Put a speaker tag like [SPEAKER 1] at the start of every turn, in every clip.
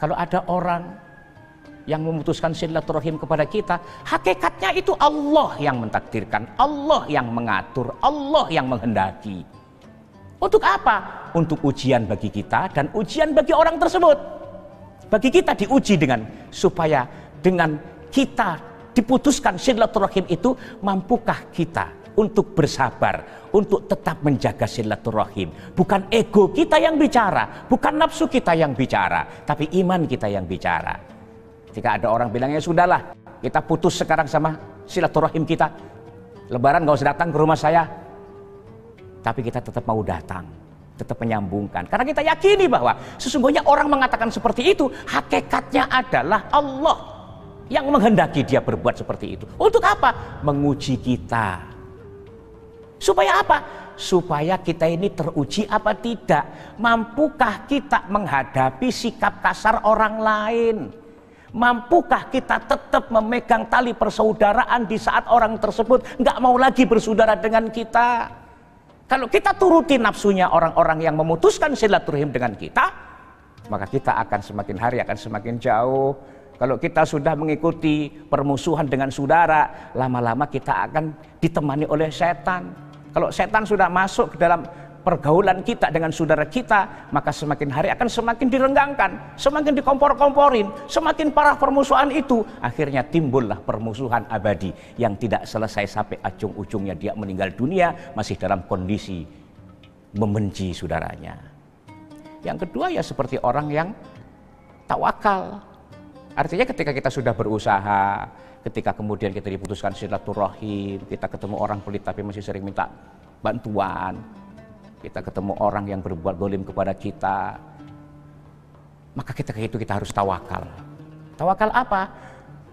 [SPEAKER 1] Kalau ada orang yang memutuskan silaturahim kepada kita, hakikatnya itu Allah yang mentakdirkan, Allah yang mengatur, Allah yang menghendaki. Untuk apa? Untuk ujian bagi kita dan ujian bagi orang tersebut. Bagi kita diuji dengan, supaya dengan kita diputuskan silaturahim itu, mampukah kita untuk bersabar, untuk tetap menjaga silaturahim. Bukan ego kita yang bicara, bukan nafsu kita yang bicara, tapi iman kita yang bicara. Jika ada orang bilang, ya sudahlah, kita putus sekarang sama silaturahim kita, Lebaran gak usah datang ke rumah saya, tapi kita tetap mau datang, tetap menyambungkan, karena kita yakini bahwa sesungguhnya orang mengatakan seperti itu, hakikatnya adalah Allah yang menghendaki dia berbuat seperti itu. Untuk apa? Menguji kita. Supaya apa? Supaya kita ini teruji apa tidak. Mampukah kita menghadapi sikap kasar orang lain? Mampukah kita tetap memegang tali persaudaraan di saat orang tersebut nggak mau lagi bersaudara dengan kita? Kalau kita turuti nafsunya orang-orang yang memutuskan silaturahim dengan kita, maka kita akan semakin hari akan semakin jauh. Kalau kita sudah mengikuti permusuhan dengan saudara, lama-lama kita akan ditemani oleh setan. Kalau setan sudah masuk ke dalam pergaulan kita dengan saudara kita, maka semakin hari akan semakin direnggangkan, semakin dikompor-komporin, semakin parah permusuhan itu. Akhirnya timbullah permusuhan abadi yang tidak selesai sampai ujung-ujungnya dia meninggal dunia masih dalam kondisi membenci saudaranya. Yang kedua ya seperti orang yang tawakal. Artinya ketika kita sudah berusaha, ketika kemudian kita diputuskan silaturahim, kita ketemu orang pelit tapi masih sering minta bantuan, kita ketemu orang yang berbuat zalim kepada kita, maka ketika itu kita harus tawakal. Tawakal apa?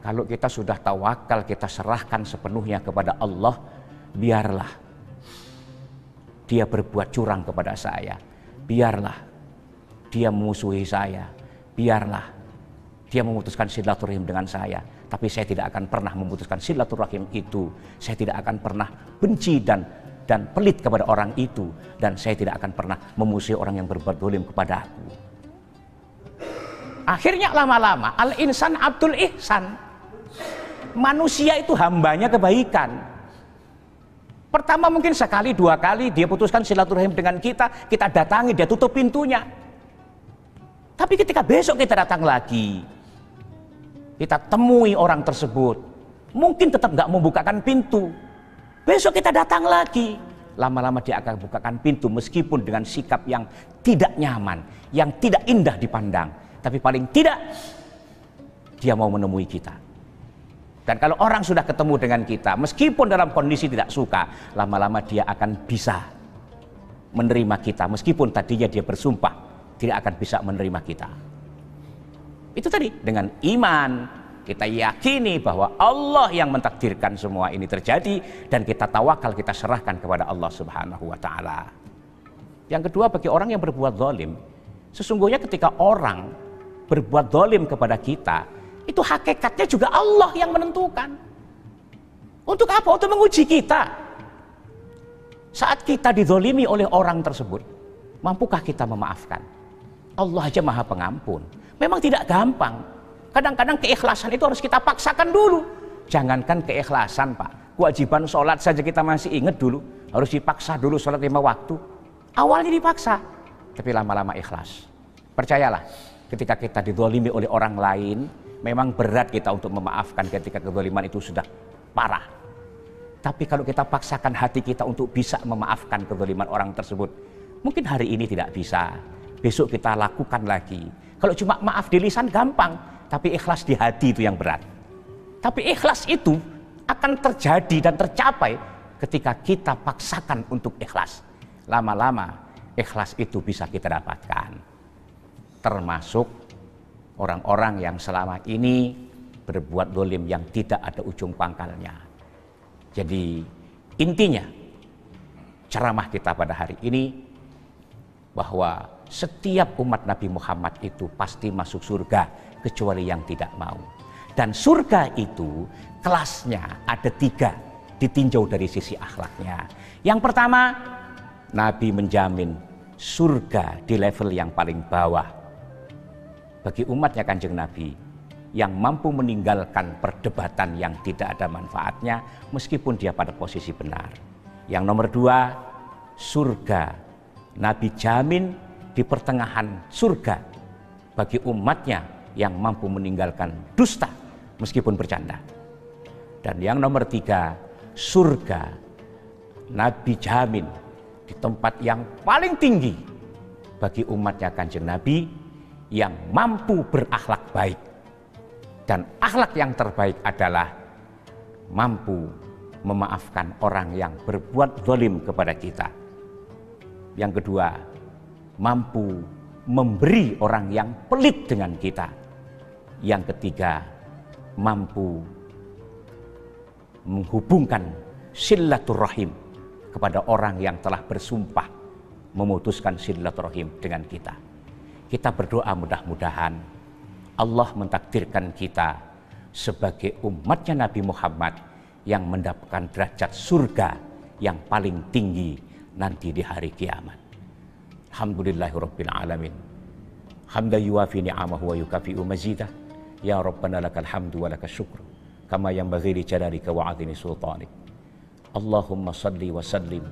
[SPEAKER 1] Kalau kita sudah tawakal, kita serahkan sepenuhnya kepada Allah, biarlah dia berbuat curang kepada saya, biarlah dia memusuhi saya, biarlah dia memutuskan silaturahim dengan saya, tapi saya tidak akan pernah memutuskan silaturahim itu. Saya tidak akan pernah benci dan pelit kepada orang itu, dan saya tidak akan pernah memusuhi orang yang berbuat zalim kepada aku. Akhirnya lama-lama al-insan abdul ihsan. Manusia itu hambanya kebaikan. Pertama mungkin sekali dua kali dia putuskan silaturahim dengan kita, kita datangi, dia tutup pintunya. Tapi ketika besok kita datang lagi, kita temui orang tersebut, mungkin tetap nggak membukakan pintu. Besok kita datang lagi, lama-lama dia akan bukakan pintu meskipun dengan sikap yang tidak nyaman, yang tidak indah dipandang. Tapi paling tidak dia mau menemui kita. Dan kalau orang sudah ketemu dengan kita, meskipun dalam kondisi tidak suka, lama-lama dia akan bisa menerima kita, meskipun tadinya dia bersumpah tidak akan bisa menerima kita. Itu tadi, dengan iman kita yakini bahwa Allah yang mentakdirkan semua ini terjadi, dan kita tawakal, kita serahkan kepada Allah Subhanahu wa taala. Yang kedua, bagi orang yang berbuat zalim, sesungguhnya ketika orang berbuat zalim kepada kita, itu hakikatnya juga Allah yang menentukan. Untuk apa? Untuk menguji kita. Saat kita dizalimi oleh orang tersebut, mampukah kita memaafkan? Allah aja Maha Pengampun. Memang tidak gampang. Kadang-kadang keikhlasan itu harus kita paksakan dulu. Jangankan keikhlasan, Pak. Kewajiban sholat saja kita masih ingat dulu. Harus dipaksa dulu sholat 5 waktu. Awalnya dipaksa, tapi lama-lama ikhlas. Percayalah, ketika kita dizalimi oleh orang lain, memang berat kita untuk memaafkan ketika kezaliman itu sudah parah. Tapi kalau kita paksakan hati kita untuk bisa memaafkan kezaliman orang tersebut, mungkin hari ini tidak bisa, besok kita lakukan lagi. Kalau cuma maaf di lisan gampang, tapi ikhlas di hati itu yang berat. Tapi ikhlas itu akan terjadi dan tercapai ketika kita paksakan untuk ikhlas. Lama-lama ikhlas itu bisa kita dapatkan. Termasuk orang-orang yang selama ini berbuat zalim yang tidak ada ujung pangkalnya. Jadi intinya ceramah kita pada hari ini bahwa setiap umat Nabi Muhammad itu pasti masuk surga kecuali yang tidak mau. Dan surga itu kelasnya ada 3 ditinjau dari sisi akhlaknya. Yang pertama, Nabi menjamin surga di level yang paling bawah. bagi umatnya Kanjeng Nabi yang mampu meninggalkan perdebatan yang tidak ada manfaatnya meskipun dia pada posisi benar. Yang nomor 2, surga. Nabi jamin di pertengahan surga bagi umatnya yang mampu meninggalkan dusta meskipun bercanda. Dan yang nomor 3, surga. Nabi jamin di tempat yang paling tinggi bagi umatnya Kanjeng Nabi yang mampu berakhlak baik. Dan akhlak yang terbaik adalah mampu memaafkan orang yang berbuat zalim kepada kita. Yang kedua, mampu memberi orang yang pelit dengan kita. Yang ketiga, mampu menghubungkan silaturahim kepada orang yang telah bersumpah memutuskan silaturahim dengan kita. Kita berdoa mudah-mudahan Allah mentakdirkan kita sebagai umatnya Nabi Muhammad yang mendapatkan derajat surga yang paling tinggi nanti di hari kiamat. Alhamdulillahirabbil alamin. Hamdan yuwafi ni'amahu wa yukafi'u mazidah. Ya Rabbana lakal hamdu wa lakal syukru kama yanbaghi li jalalika wa 'azimi sultanik. Allahumma salli wa sallim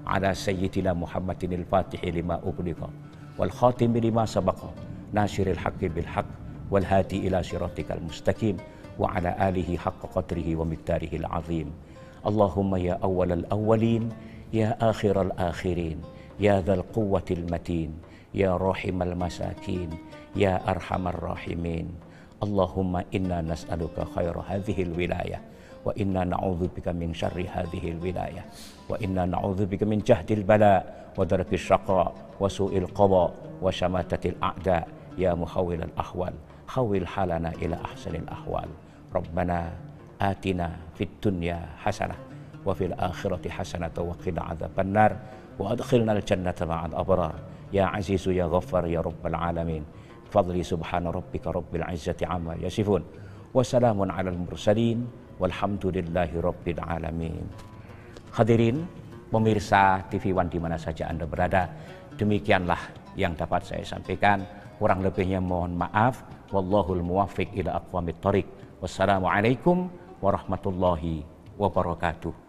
[SPEAKER 1] ala sayyidina Muhammadin al-Fatih lima ughliqa wal khatim lima sabaqa nasiril haqqi bil haqq wal hadi ila siratikal mustaqim wa ala alihi haqqa qadrihi wa miqdarihil azim. Allahumma ya awwalal awwalin ya akhiral akhirin ya dzal quwwatil matin ya rahimal masakin ya arhamar rahimin. Allahumma inna nas'aluka khaira hadhil wilayah wa inna na'udzubika min syarri hadhil wilayah wa inna na'udzubika min jahdil bala wa darakis syaqa wa su'il qada wa syamatatil a'da ya muhawwilal ahwal hawil halana ila ahsanil ahwal. Rabbana atina fid dunya hasanah wa fil akhirati hasanah wa qina adzabannar wa adkhilnal jannata ma'al abrar ya azizu ya ghaffar ya rabbal alamin. Fadli subhana rabbika rabbil izzati amma yasifun wa salamun alal mursalin walhamdulillahi rabbil alamin. Hadirin pemirsa TV One di mana saja Anda berada, demikianlah yang dapat saya sampaikan. Kurang lebihnya mohon maaf. Wallahul muwaffiq ila aqwamit thoriq. Wassalamualaikum warahmatullahi wabarakatuh.